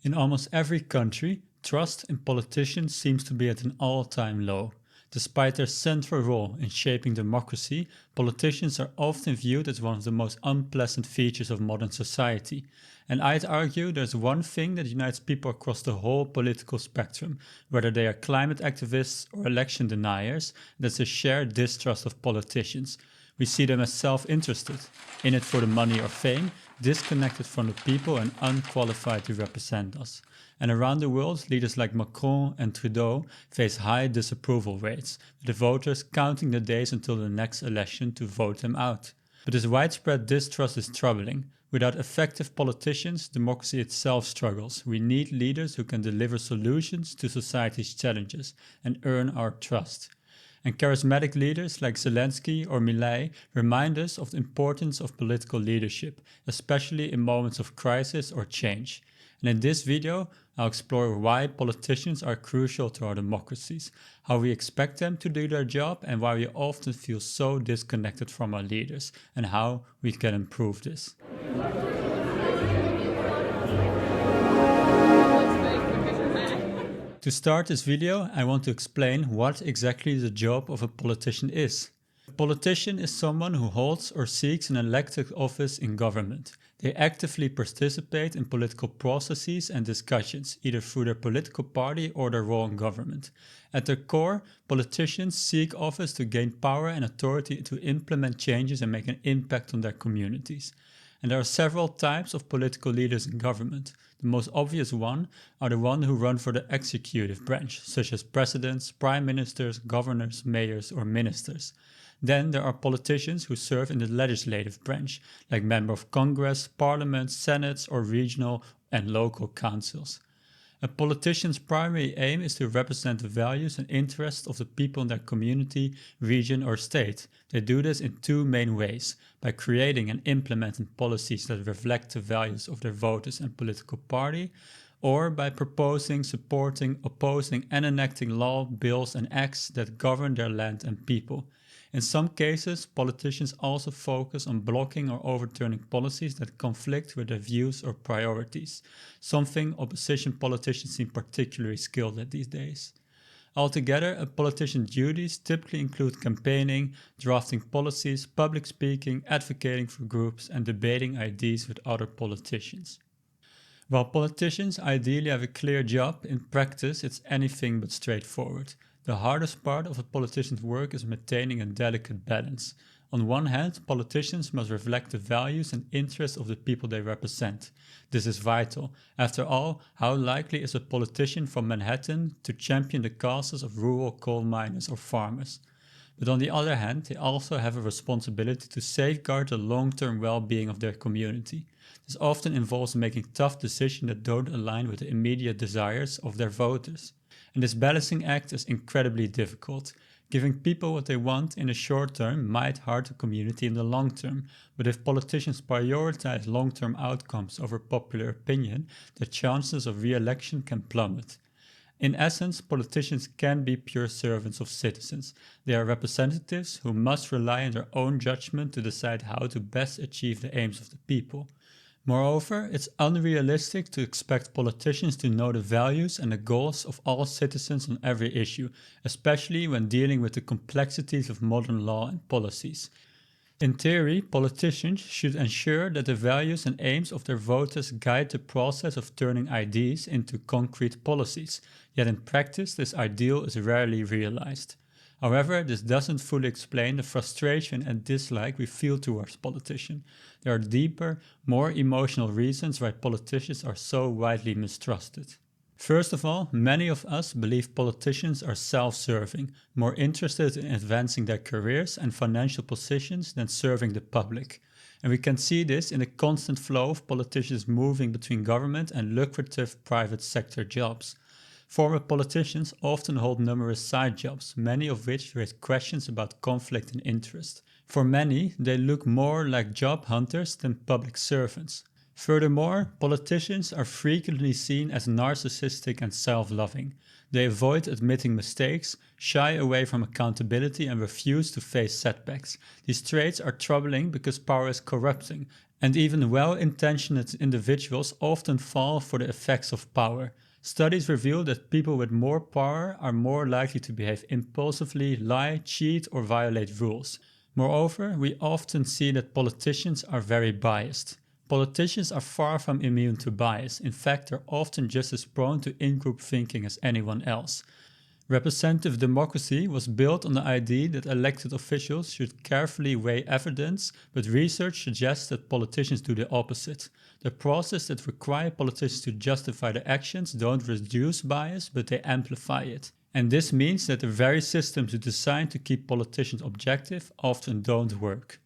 In almost every country, trust in politicians seems to be at an all-time low. Despite their central role in shaping democracy, politicians are often viewed as one of the most unpleasant features of modern society. And I'd argue there's one thing that unites people across the whole political spectrum, whether they are climate activists or election deniers, that's a shared distrust of politicians. We see them as self-interested, in it for the money or fame, disconnected from the people and unqualified to represent us. And around the world, leaders like Macron and Trudeau face high disapproval rates, with the voters counting the days until the next election to vote them out. But this widespread distrust is troubling. Without effective politicians, democracy itself struggles. We need leaders who can deliver solutions to society's challenges and earn our trust. And charismatic leaders like Zelensky or Milei remind us of the importance of political leadership, especially in moments of crisis or change. And in this video, I'll explore why politicians are crucial to our democracies, how we expect them to do their job, and why we often feel so disconnected from our leaders, and how we can improve this. To start this video, I want to explain what exactly the job of a politician is. A politician is someone who holds or seeks an elected office in government. They actively participate in political processes and discussions, either through their political party or their role in government. At their core, politicians seek office to gain power and authority to implement changes and make an impact on their communities. And there are several types of political leaders in government. The most obvious one are the ones who run for the executive branch, such as presidents, prime ministers, governors, mayors, or ministers. Then there are politicians who serve in the legislative branch, like members of Congress, parliaments, senates, or regional and local councils. A politician's primary aim is to represent the values and interests of the people in their community, region, or state. They do this in two main ways: by creating and implementing policies that reflect the values of their voters and political party, or by proposing, supporting, opposing, and enacting law, bills, and acts that govern their land and people. In some cases, politicians also focus on blocking or overturning policies that conflict with their views or priorities, something opposition politicians seem particularly skilled at these days. Altogether, a politician's duties typically include campaigning, drafting policies, public speaking, advocating for groups, and debating ideas with other politicians. While politicians ideally have a clear job, in practice it's anything but straightforward. The hardest part of a politician's work is maintaining a delicate balance. On one hand, politicians must reflect the values and interests of the people they represent. This is vital. After all, how likely is a politician from Manhattan to champion the causes of rural coal miners or farmers? But on the other hand, they also have a responsibility to safeguard the long-term well-being of their community. This often involves making tough decisions that don't align with the immediate desires of their voters. And this balancing act is incredibly difficult. Giving people what they want in the short term might hurt the community in the long term, but if politicians prioritize long-term outcomes over popular opinion, the chances of re-election can plummet. In essence, politicians can be pure servants of citizens. They are representatives who must rely on their own judgment to decide how to best achieve the aims of the people. Moreover, it's unrealistic to expect politicians to know the values and the goals of all citizens on every issue, especially when dealing with the complexities of modern law and policies. In theory, politicians should ensure that the values and aims of their voters guide the process of turning ideas into concrete policies, yet in practice this ideal is rarely realized. However, this doesn't fully explain the frustration and dislike we feel towards politicians. There are deeper, more emotional reasons why politicians are so widely mistrusted. First of all, many of us believe politicians are self-serving, more interested in advancing their careers and financial positions than serving the public. And we can see this in the constant flow of politicians moving between government and lucrative private sector jobs. Former politicians often hold numerous side jobs, many of which raise questions about conflict and interest. For many, they look more like job hunters than public servants. Furthermore, politicians are frequently seen as narcissistic and self-loving. They avoid admitting mistakes, shy away from accountability, and refuse to face setbacks. These traits are troubling because power is corrupting, And even well-intentioned individuals often fall for the effects of power. Studies reveal that people with more power are more likely to behave impulsively, lie, cheat, or violate rules. Moreover, we often see that politicians are very biased. Politicians are far from immune to bias. In fact, they're often just as prone to in-group thinking as anyone else. Representative democracy was built on the idea that elected officials should carefully weigh evidence, but research suggests that politicians do the opposite. The process that requires politicians to justify their actions don't reduce bias, but they amplify it. And this means that the very systems designed to keep politicians objective often don't work.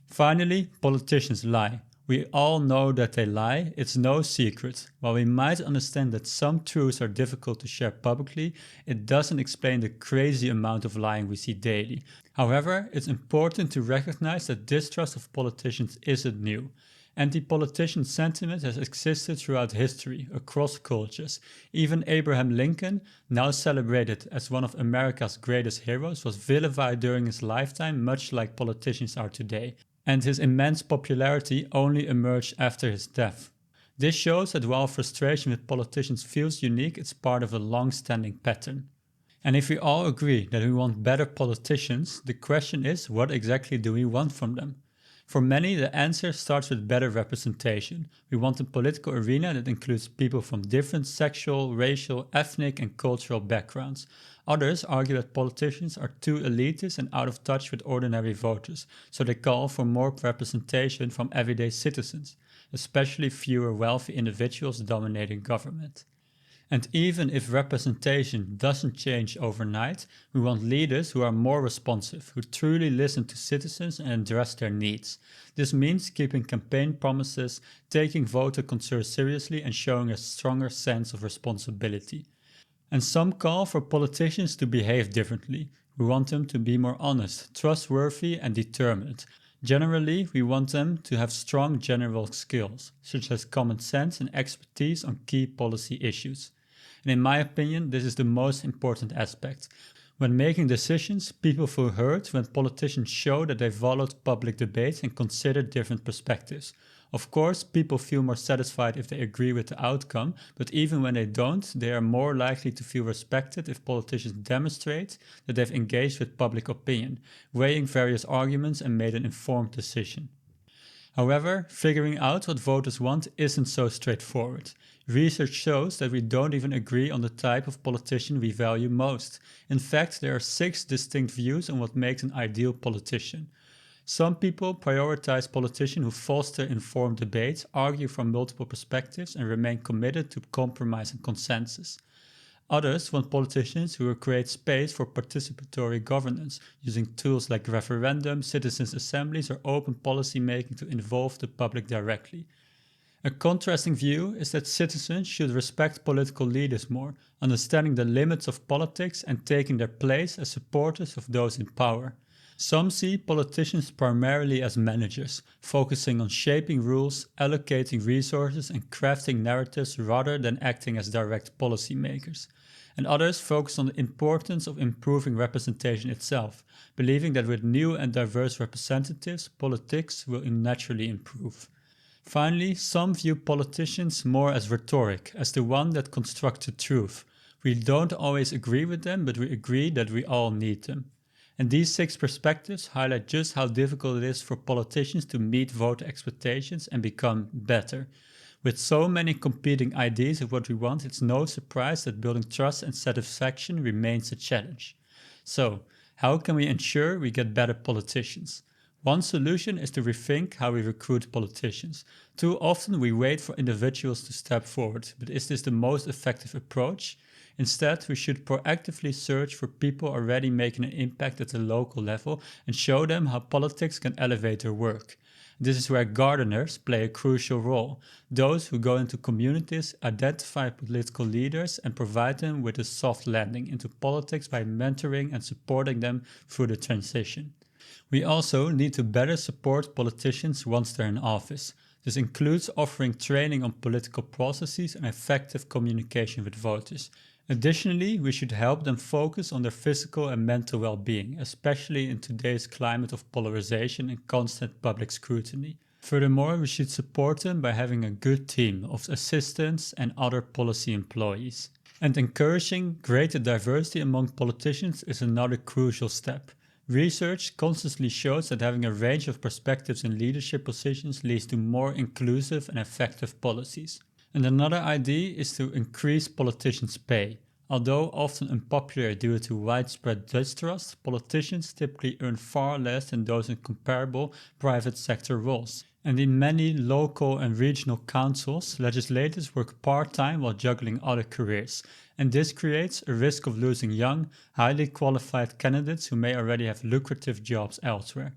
Finally, politicians lie. We all know that they lie, it's no secret. While we might understand that some truths are difficult to share publicly, it doesn't explain the crazy amount of lying we see daily. However, it's important to recognize that distrust of politicians isn't new. Anti-politician sentiment has existed throughout history, across cultures. Even Abraham Lincoln, now celebrated as one of America's greatest heroes, was vilified during his lifetime, much like politicians are today. And his immense popularity only emerged after his death. This shows that while frustration with politicians feels unique, it's part of a long-standing pattern. And if we all agree that we want better politicians, the question is, what exactly do we want from them? For many, the answer starts with better representation. We want a political arena that includes people from different sexual, racial, ethnic, and cultural backgrounds. Others argue that politicians are too elitist and out of touch with ordinary voters, so they call for more representation from everyday citizens, especially fewer wealthy individuals dominating government. And even if representation doesn't change overnight, we want leaders who are more responsive, who truly listen to citizens and address their needs. This means keeping campaign promises, taking voter concerns seriously, and showing a stronger sense of responsibility. And some call for politicians to behave differently. We want them to be more honest, trustworthy, and determined. Generally, we want them to have strong general skills, such as common sense and expertise on key policy issues. And in my opinion, this is the most important aspect. When making decisions, people feel heard when politicians show that they followed public debates and considered different perspectives. Of course, people feel more satisfied if they agree with the outcome, but even when they don't, they are more likely to feel respected if politicians demonstrate that they've engaged with public opinion, weighing various arguments and made an informed decision. However, figuring out what voters want isn't so straightforward. Research shows that we don't even agree on the type of politician we value most. In fact, there are 6 distinct views on what makes an ideal politician. Some people prioritize politicians who foster informed debates, argue from multiple perspectives, and remain committed to compromise and consensus. Others want politicians who will create space for participatory governance, using tools like referendums, citizens' assemblies, or open policy making to involve the public directly. A contrasting view is that citizens should respect political leaders more, understanding the limits of politics and taking their place as supporters of those in power. Some see politicians primarily as managers, focusing on shaping rules, allocating resources, and crafting narratives rather than acting as direct policymakers. And others focus on the importance of improving representation itself, believing that with new and diverse representatives, politics will naturally improve. Finally, some view politicians more as rhetoric, as the one that constructs the truth. We don't always agree with them, but we agree that we all need them. And these 6 perspectives highlight just how difficult it is for politicians to meet voter expectations and become better. With so many competing ideas of what we want, it's no surprise that building trust and satisfaction remains a challenge. So, how can we ensure we get better politicians? One solution is to rethink how we recruit politicians. Too often we wait for individuals to step forward, but is this the most effective approach? Instead, we should proactively search for people already making an impact at the local level and show them how politics can elevate their work. This is where gardeners play a crucial role. Those who go into communities, identify political leaders, and provide them with a soft landing into politics by mentoring and supporting them through the transition. We also need to better support politicians once they're in office. This includes offering training on political processes and effective communication with voters. Additionally, we should help them focus on their physical and mental well-being, especially in today's climate of polarization and constant public scrutiny. Furthermore, we should support them by having a good team of assistants and other policy employees. And encouraging greater diversity among politicians is another crucial step. Research constantly shows that having a range of perspectives in leadership positions leads to more inclusive and effective policies. And another idea is to increase politicians' pay. Although often unpopular due to widespread distrust, politicians typically earn far less than those in comparable private sector roles. And in many local and regional councils, legislators work part-time while juggling other careers. And this creates a risk of losing young, highly qualified candidates who may already have lucrative jobs elsewhere.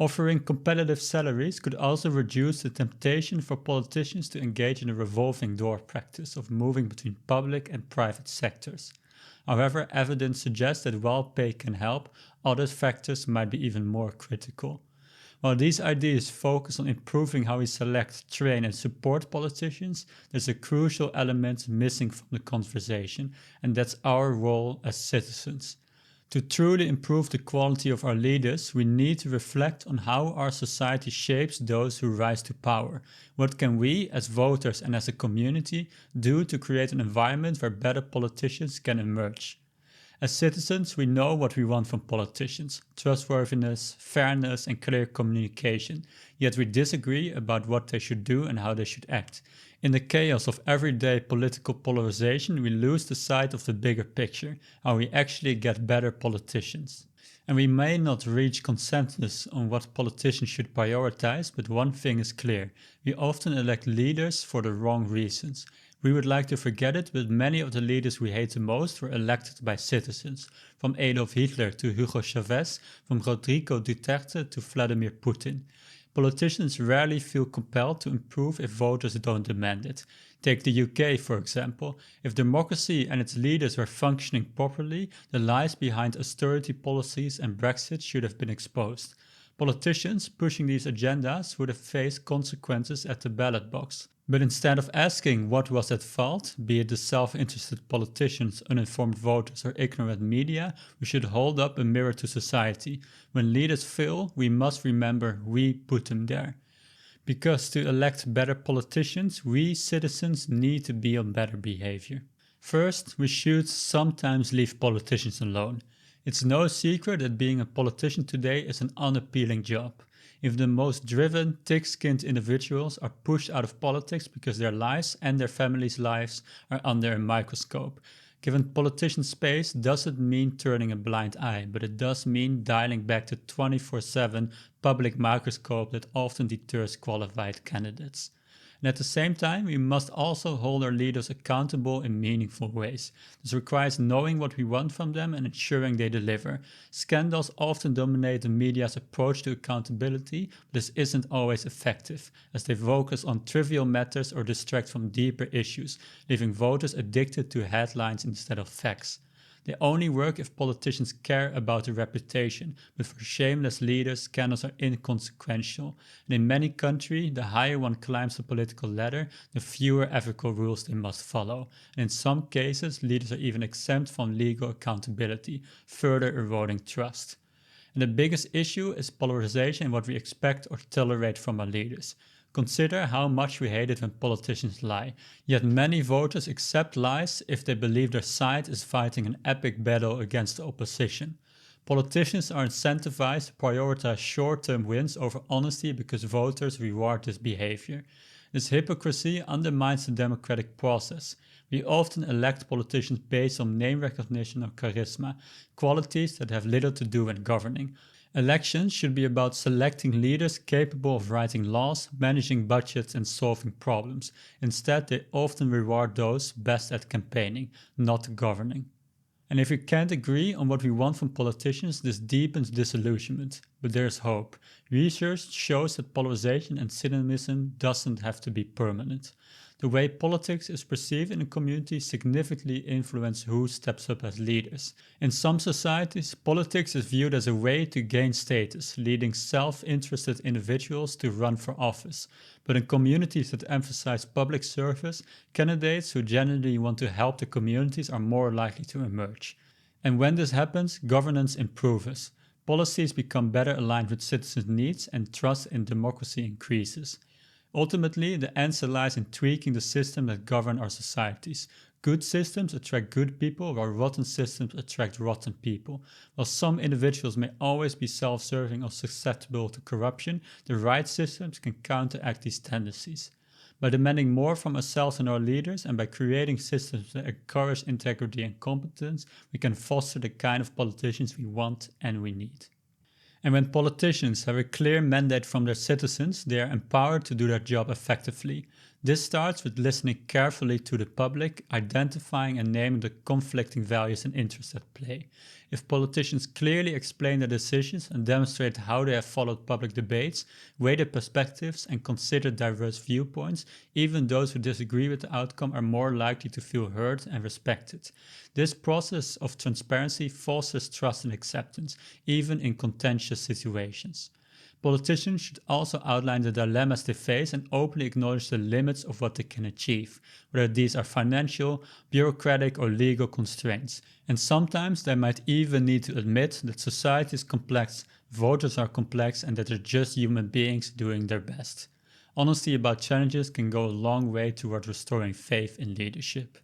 Offering competitive salaries could also reduce the temptation for politicians to engage in a revolving door practice of moving between public and private sectors. However, evidence suggests that while pay can help, other factors might be even more critical. While these ideas focus on improving how we select, train, and support politicians, there's a crucial element missing from the conversation, and that's our role as citizens. To truly improve the quality of our leaders, we need to reflect on how our society shapes those who rise to power. What can we, as voters and as a community, do to create an environment where better politicians can emerge? As citizens, we know what we want from politicians: trustworthiness, fairness, and clear communication. Yet we disagree about what they should do and how they should act. In the chaos of everyday political polarization, we lose the sight of the bigger picture, how we actually get better politicians. And we may not reach consensus on what politicians should prioritize, but one thing is clear: we often elect leaders for the wrong reasons. We would like to forget it, but many of the leaders we hate the most were elected by citizens. From Adolf Hitler to Hugo Chavez, from Rodrigo Duterte to Vladimir Putin. Politicians rarely feel compelled to improve if voters don't demand it. Take the UK, for example. If democracy and its leaders were functioning properly, the lies behind austerity policies and Brexit should have been exposed. Politicians pushing these agendas would have faced consequences at the ballot box. But instead of asking what was at fault, be it the self-interested politicians, uninformed voters, or ignorant media, we should hold up a mirror to society. When leaders fail, we must remember we put them there. Because to elect better politicians, we citizens need to be on better behavior. First, we should sometimes leave politicians alone. It's no secret that being a politician today is an unappealing job. If the most driven, thick-skinned individuals are pushed out of politics because their lives and their families' lives are under a microscope. Giving politicians space doesn't mean turning a blind eye, but it does mean dialing back the 24/7 public microscope that often deters qualified candidates. And at the same time, we must also hold our leaders accountable in meaningful ways. This requires knowing what we want from them and ensuring they deliver. Scandals often dominate the media's approach to accountability, but this isn't always effective, as they focus on trivial matters or distract from deeper issues, leaving voters addicted to headlines instead of facts. They only work if politicians care about their reputation, but for shameless leaders, scandals are inconsequential. And in many countries, the higher one climbs the political ladder, the fewer ethical rules they must follow. And in some cases, leaders are even exempt from legal accountability, further eroding trust. And the biggest issue is polarization and what we expect or tolerate from our leaders. Consider how much we hate it when politicians lie. Yet many voters accept lies if they believe their side is fighting an epic battle against the opposition. Politicians are incentivized to prioritize short-term wins over honesty because voters reward this behavior. This hypocrisy undermines the democratic process. We often elect politicians based on name recognition or charisma, qualities that have little to do with governing. Elections should be about selecting leaders capable of writing laws, managing budgets, and solving problems. Instead, they often reward those best at campaigning, not governing. And if we can't agree on what we want from politicians, this deepens disillusionment. But there's hope. Research shows that polarization and cynicism doesn't have to be permanent. The way politics is perceived in a community significantly influences who steps up as leaders. In some societies, politics is viewed as a way to gain status, leading self-interested individuals to run for office. But in communities that emphasize public service, candidates who genuinely want to help the communities are more likely to emerge. And when this happens, governance improves. Policies become better aligned with citizens' needs and trust in democracy increases. Ultimately, the answer lies in tweaking the system that govern our societies. Good systems attract good people, while rotten systems attract rotten people. While some individuals may always be self-serving or susceptible to corruption, the right systems can counteract these tendencies. By demanding more from ourselves and our leaders, and by creating systems that encourage integrity and competence, we can foster the kind of politicians we want and we need. And when politicians have a clear mandate from their citizens, they are empowered to do their job effectively. This starts with listening carefully to the public, identifying and naming the conflicting values and interests at play. If politicians clearly explain their decisions and demonstrate how they have followed public debates, weighed perspectives, and considered diverse viewpoints, even those who disagree with the outcome are more likely to feel heard and respected. This process of transparency fosters trust and acceptance, even in contentious situations. Politicians should also outline the dilemmas they face and openly acknowledge the limits of what they can achieve, whether these are financial, bureaucratic, or legal constraints. And sometimes they might even need to admit that society is complex, voters are complex, and that they're just human beings doing their best. Honesty about challenges can go a long way toward restoring faith in leadership.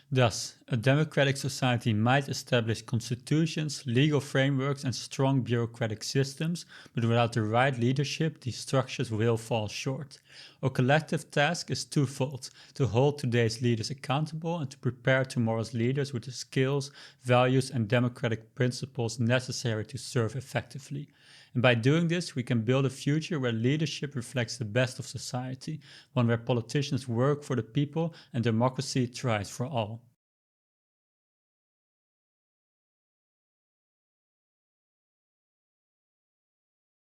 Thus, a democratic society might establish constitutions, legal frameworks, and strong bureaucratic systems, but without the right leadership, these structures will fall short. Our collective task is twofold: to hold today's leaders accountable and to prepare tomorrow's leaders with the skills, values, and democratic principles necessary to serve effectively. And by doing this, we can build a future where leadership reflects the best of society, one where politicians work for the people and democracy thrives for all.